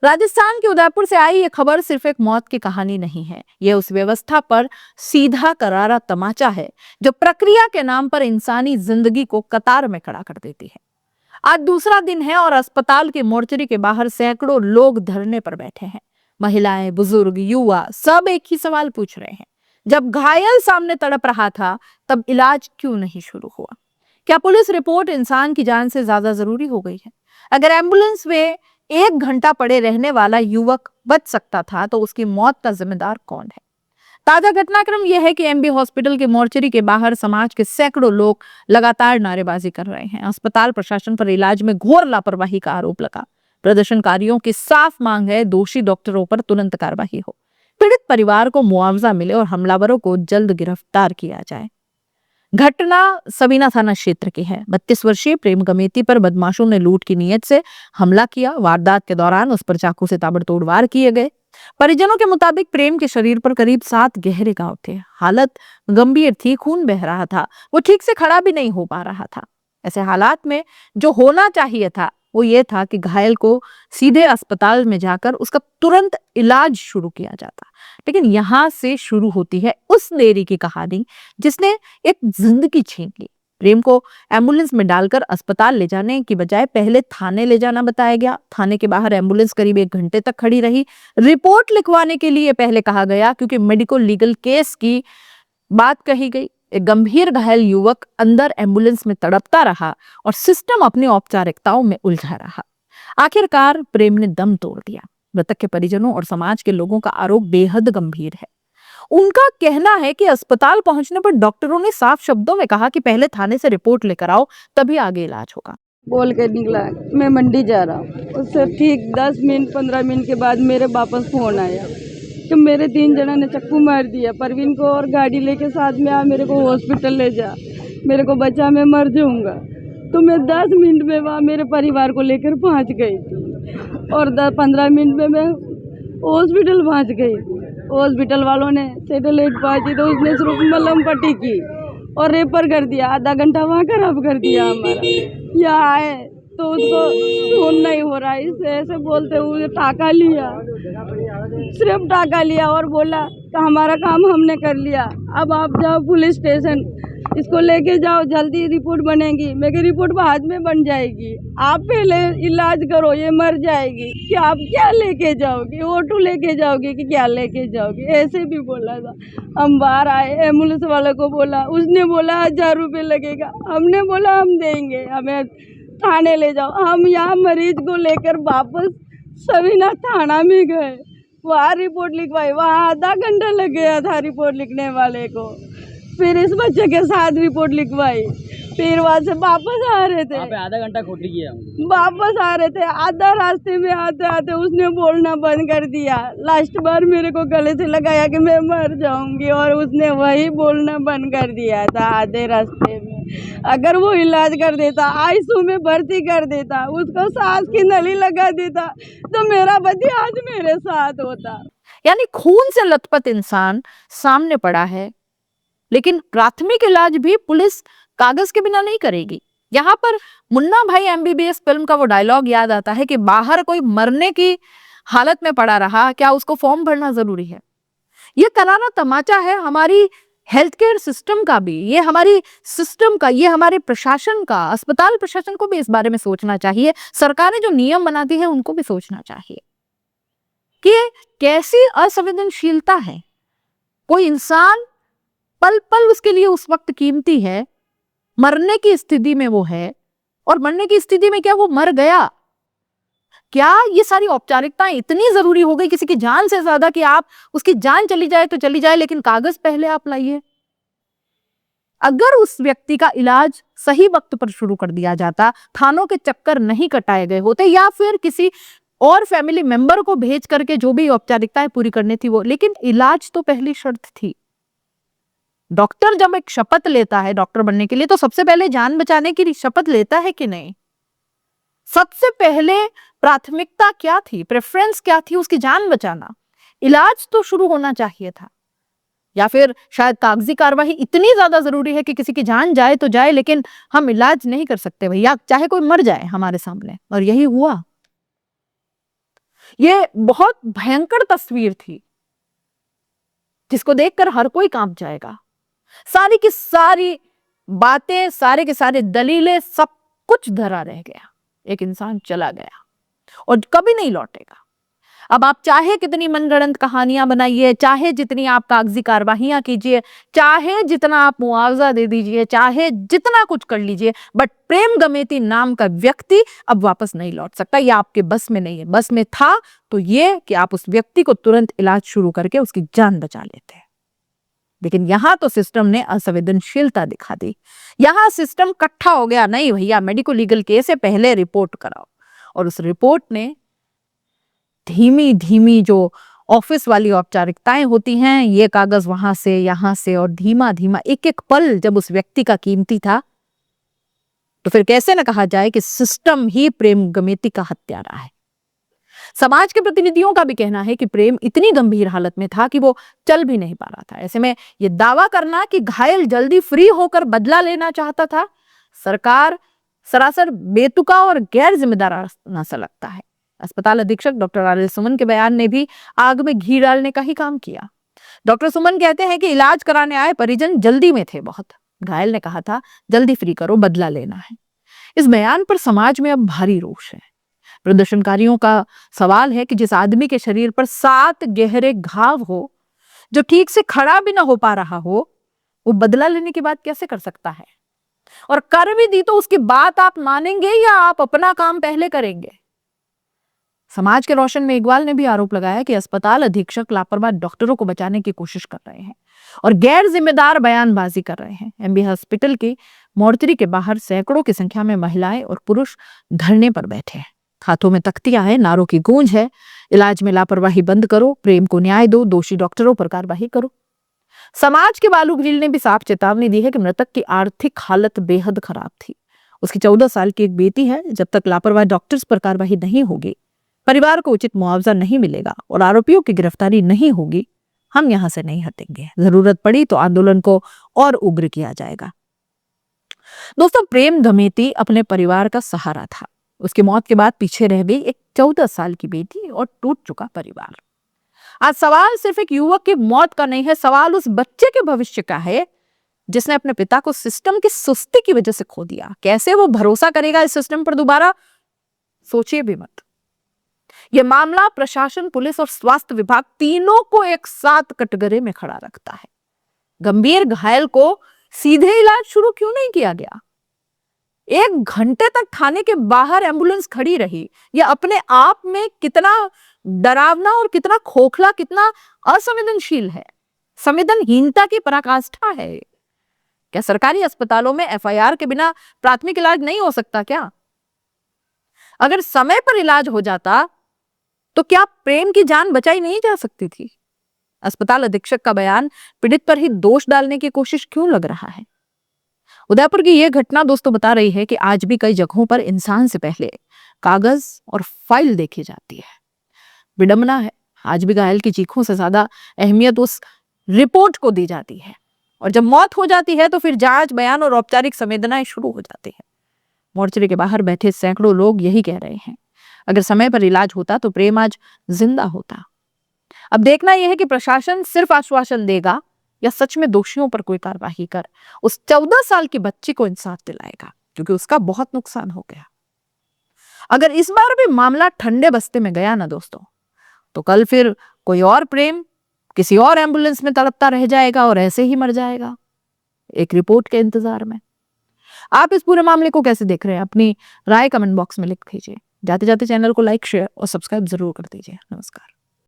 राजस्थान के उदयपुर से आई ये खबर सिर्फ एक मौत की कहानी नहीं है, ये उस व्यवस्था पर सीधा करारा तमाचा है जो प्रक्रिया के नाम पर इंसानी जिंदगी को कतार में खड़ा कर देती है। आज दूसरा दिन है और अस्पताल की मोर्चरी के बाहर सैकड़ों लोग धरने पर बैठे हैं। महिलाएं, बुजुर्ग, युवा सब एक ही सवाल पूछ रहे हैं। जब घायल सामने तड़प रहा था, तब इलाज क्यों नहीं शुरू हुआ? क्या पुलिस रिपोर्ट इंसान की जान से ज्यादा जरूरी हो गई है? अगर एम्बुलेंस में 1 घंटा पड़े रहने वाला युवक बच सकता था, तो उसकी मौत का जिम्मेदार कौन है? ताजा घटनाक्रम यह है कि एमबी हॉस्पिटल के मोर्चरी के बाहर समाज के सैकड़ों लोग लगातार नारेबाजी कर रहे हैं। अस्पताल प्रशासन पर इलाज में घोर लापरवाही का आरोप लगा। प्रदर्शनकारियों की साफ मांग है, दोषी डॉक्टरों पर तुरंत कार्रवाई हो, पीड़ित परिवार को मुआवजा मिले और हमलावरों को जल्द गिरफ्तार किया जाए। घटना सबीना थाना क्षेत्र की है। 32 वर्षीय प्रेम गमेती पर बदमाशों ने लूट की नीयत से हमला किया। वारदात के दौरान उस पर चाकू से ताबड़तोड़ वार किए गए। परिजनों के मुताबिक प्रेम के शरीर पर करीब 7 गहरे घाव थे। हालत गंभीर थी, खून बह रहा था, वो ठीक से खड़ा भी नहीं हो पा रहा था। ऐसे हालात में जो होना चाहिए था वो ये था कि घायल को सीधे अस्पताल में जाकर उसका तुरंत इलाज शुरू किया जाता। लेकिन यहां से शुरू होती है उस नेरी की कहानी जिसने एक जिंदगी छीन ली। प्रेम को एम्बुलेंस में डालकर अस्पताल ले जाने की बजाय पहले थाने ले जाना बताया गया। थाने के बाहर एम्बुलेंस करीब 1 घंटे तक खड़ी रही। रिपोर्ट लिखवाने के लिए पहले कहा गया, क्योंकि मेडिकल लीगल केस की बात कही गई। एक गंभीर घायल युवक अंदर एम्बुलेंस में तड़पता रहा और सिस्टम अपनी औपचारिकताओं में उलझा रहा। आखिरकार प्रेम ने दम तोड़ दिया। मृतक के परिजनों और समाज के लोगों का आरोप बेहद गंभीर है। उनका कहना है कि अस्पताल पहुंचने पर डॉक्टरों ने साफ शब्दों में कहा कि पहले थाने से रिपोर्ट लेकर आओ, तभी आगे इलाज होगा। बोल के निकला मैं मंडी जा रहा हूँ। उससे ठीक 10 मिनट 15 मिनट के बाद मेरे वापस फोन आया कि मेरे 3 जना ने चक्कू मार दिया परवीन को, और गाड़ी लेके साथ में आ, मेरे को हॉस्पिटल ले जा, मेरे को बचा, मैं मर जाऊंगा। तो मैं 10 मिनट में वहाँ मेरे परिवार को लेकर पहुँच गई थी और 10-15 मिनट में मैं हॉस्पिटल पहुँच गई। हॉस्पिटल वालों ने सैटेलाइट पहुँची तो उसने सिर्फ मलहम पट्टी की और रेफर कर दिया। आधा घंटा वहाँ खराब कर दिया हमारा। यहाँ आए तो उसको खून नहीं हो रहा, इससे ऐसे बोलते हुए टाका लिया, सिर्फ टाका लिया और बोला कि हमारा काम हमने कर लिया, अब आप जाओ पुलिस स्टेशन, इसको लेके जाओ, जल्दी रिपोर्ट बनेगी। मेरी रिपोर्ट बाद में बन जाएगी, आप पहले इलाज करो, ये मर जाएगी। कि आप क्या लेके जाओगी, ऑटो लेके जाओगी कि क्या लेके जाओगी, ऐसे भी बोला था। हम बाहर आए, एम्बुलेंस वाले को बोला, उसने बोला 1000 रुपये लगेगा। हमने बोला हम देंगे, हमें थाने ले जाओ। हम यहाँ मरीज को लेकर वापस सबीना थाना में गए, वहाँ रिपोर्ट लिखवाई। वहाँ आधा घंटा लग गया था रिपोर्ट लिखने वाले को। फिर इस बच्चे के साथ रिपोर्ट लिखवाई, फिर वहाँ से वापस आ रहे थे। आधा घंटा खोटी किया, वापस आ रहे थे, आधा रास्ते में आते आते उसने बोलना बंद कर दिया। लास्ट बार मेरे को गले से लगाया कि मैं मर जाऊंगी, और उसने वही बोलना बंद कर दिया था आधे रास्ते में। अगर वो इलाज कर देता, आईसीयू में भर्ती कर देता, उसको सांस की नली लगा देता, तो मेरा पति आज मेरे साथ होता। यानी खून से लथपथ इंसान सामने पड़ा है, लेकिन प्राथमिक इलाज भी पुलिस कागज के बिना नहीं करेगी। यहाँ पर मुन्ना भाई एमबीबीएस फिल्म का वो डायलॉग याद आता है कि बाहर कोई मरने की हालत में पड़ा रहा, क्या उसको फॉर्म भरना जरूरी है? ये करारा तमाचा है हमारी हेल्थ केयर सिस्टम का भी, ये हमारी सिस्टम का, ये हमारे प्रशासन का। अस्पताल प्रशासन को भी इस बारे में सोचना चाहिए। सरकारें जो नियम बनाती है उनको भी सोचना चाहिए कि कैसी असंवेदनशीलता है। कोई इंसान पल पल उसके लिए उस वक्त कीमती है, मरने की स्थिति में वो है, और मरने की स्थिति में क्या वो मर गया? क्या ये सारी औपचारिकताएं इतनी जरूरी हो गई किसी की जान से ज्यादा कि आप उसकी जान चली जाए तो चली जाए, लेकिन कागज पहले आप लाइए? अगर उस व्यक्ति का इलाज सही वक्त पर शुरू कर दिया जाता, थानों के चक्कर नहीं कटाए गए होते, या फिर किसी और फैमिली मेंबर को भेज करके जो भी औपचारिकताएं पूरी करनी थी वो, लेकिन इलाज तो पहली शर्त थी। डॉक्टर जब एक शपथ लेता है डॉक्टर बनने के लिए, तो सबसे पहले जान बचाने की शपथ लेता है कि नहीं? सबसे पहले प्राथमिकता क्या थी, प्रेफरेंस क्या थी? उसकी जान बचाना। इलाज तो शुरू होना चाहिए था। या फिर शायद कागजी कार्रवाई इतनी ज्यादा जरूरी है कि किसी की जान जाए तो जाए, लेकिन हम इलाज नहीं कर सकते भैया, चाहे कोई मर जाए हमारे सामने। और यही हुआ। ये बहुत भयंकर तस्वीर थी जिसको देखकर हर कोई कांप जाएगा। सारी की सारी बातें, सारे के सारे दलीलें, सब कुछ धरा रह गया। एक इंसान चला गया और कभी नहीं लौटेगा। अब आप चाहे कितनी मनगढ़ंत कहानियां बनाइए, चाहे जितनी आप कागजी कार्रवाइयां कीजिए, चाहे जितना आप मुआवजा दे दीजिए, चाहे जितना कुछ कर लीजिए, बट प्रेम गमेती नाम का व्यक्ति अब वापस नहीं लौट सकता। ये आपके बस में नहीं है। बस में था तो ये कि आप उस व्यक्ति को तुरंत इलाज शुरू करके उसकी जान बचा लेते हैं। लेकिन यहां तो सिस्टम ने असंवेदनशीलता दिखा दी। यहां सिस्टम इकट्ठा हो गया, नहीं भैया मेडिको लीगल केस है, पहले रिपोर्ट कराओ। और उस रिपोर्ट ने धीमी धीमी जो ऑफिस वाली औपचारिकताएं होती हैं, ये कागज वहां से यहां से, और धीमा धीमा एक एक पल जब उस व्यक्ति का कीमती था, तो फिर कैसे न कहा जाए कि सिस्टम ही प्रेम गमेती का हत्यारा है। समाज के प्रतिनिधियों का भी कहना है कि प्रेम इतनी गंभीर हालत में था कि वो चल भी नहीं पा रहा था। ऐसे में ये दावा करना कि घायल जल्दी फ्री होकर बदला लेना चाहता था, सरकार सरासर बेतुका और गैर जिम्मेदाराना सा लगता है। अस्पताल अधीक्षक डॉक्टर आर एल सुमन के बयान ने भी आग में घी डालने का ही काम किया। डॉक्टर सुमन कहते हैं कि इलाज कराने आए परिजन जल्दी में थे बहुत। घायल ने कहा था जल्दी फ्री करो, बदला लेना है। इस बयान पर समाज में अब भारी रोष है। प्रदर्शनकारियों का सवाल है कि जिस आदमी के शरीर पर 7 गहरे घाव हो, जो ठीक से खड़ा भी ना हो पा रहा हो, वो बदला लेने की बात कैसे कर सकता है? और कर भी दी तो उसकी बात आप मानेंगे या आप अपना काम पहले करेंगे? समाज के रोशन मेघवाल ने भी आरोप लगाया कि अस्पताल अधीक्षक लापरवाह डॉक्टरों को बचाने की कोशिश कर रहे हैं और गैर जिम्मेदार बयानबाजी कर रहे हैं। एमबी हॉस्पिटल के मोर्चरी के बाहर सैकड़ों की संख्या में महिलाएं और पुरुष धरने पर बैठे हैं। हाथों में तख्तियां हैं, नारों की गूंज है, इलाज में लापरवाही बंद करो, प्रेम को न्याय दो, दोषी डॉक्टरों पर कार्रवाई करो। समाज के बालू ग्रिल ने भी साफ चेतावनी दी है कि मृतक की आर्थिक हालत बेहद खराब थी। उसकी 14 साल की एक बेटी है। जब तक लापरवाह डॉक्टर्स पर कार्रवाई नहीं होगी, परिवार को उचित मुआवजा नहीं मिलेगा और आरोपियों की गिरफ्तारी नहीं होगी, हम यहां से नहीं हटेंगे। जरूरत पड़ी तो आंदोलन को और उग्र किया जाएगा। दोस्तों, प्रेम गमेती अपने परिवार का सहारा था। उसकी मौत के बाद पीछे रह गई एक 14 साल की बेटी और टूट चुका परिवार। आज सवाल सिर्फ एक युवक की मौत का नहीं है, सवाल उस बच्चे के भविष्य का है जिसने अपने पिता को सिस्टम की सुस्ती की वजह से खो दिया। कैसे वो भरोसा करेगा इस सिस्टम पर दोबारा? सोचिए भी मत। यह मामला प्रशासन, पुलिस और स्वास्थ्य विभाग तीनों को एक साथ कटघरे में खड़ा रखता है। गंभीर घायल को सीधे इलाज शुरू क्यों नहीं किया गया? 1 घंटे तक थाने के बाहर एम्बुलेंस खड़ी रही। यह अपने आप में कितना डरावना और कितना खोखला, कितना असंवेदनशील है। संवेदनहीनता की पराकाष्ठा है। क्या सरकारी अस्पतालों में एफआईआर के बिना प्राथमिक इलाज नहीं हो सकता क्या? अगर समय पर इलाज हो जाता तो क्या प्रेम की जान बचाई नहीं जा सकती थी? अस्पताल अधीक्षक का बयान पीड़ित पर ही दोष डालने की कोशिश क्यों लग रहा है? उदयपुर की यह घटना दोस्तों बता रही है कि आज भी कई जगहों पर इंसान से पहले कागज और फाइल देखी जाती है। विडंबना है, आज भी घायल की चीखों से ज्यादा अहमियत उस रिपोर्ट को दी जाती है। और जब मौत हो जाती है तो फिर जांच, बयान और औपचारिक संवेदनाएं शुरू हो जाती है। मोर्चरी के बाहर बैठे सैकड़ों लोग यही कह रहे हैं, अगर समय पर इलाज होता तो प्रेम आज जिंदा होता। अब देखना यह है कि प्रशासन सिर्फ आश्वासन देगा या सच में दोषियों पर कोई कार्रवाई कर उस 14 साल की बच्ची को इंसाफ दिलाएगा, क्योंकि उसका बहुत नुकसान हो गया। अगर इस बार भी मामला ठंडे बस्ते में गया ना दोस्तों, तो कल फिर कोई और प्रेम किसी और एम्बुलेंस में तड़पता रह जाएगा और ऐसे ही मर जाएगा, एक रिपोर्ट के इंतजार में। आप इस पूरे मामले को कैसे देख रहे हैं? अपनी राय कमेंट बॉक्स में लिख दीजिए। जाते जाते चैनल को लाइक, शेयर और सब्सक्राइब जरूर कर दीजिए। नमस्कार।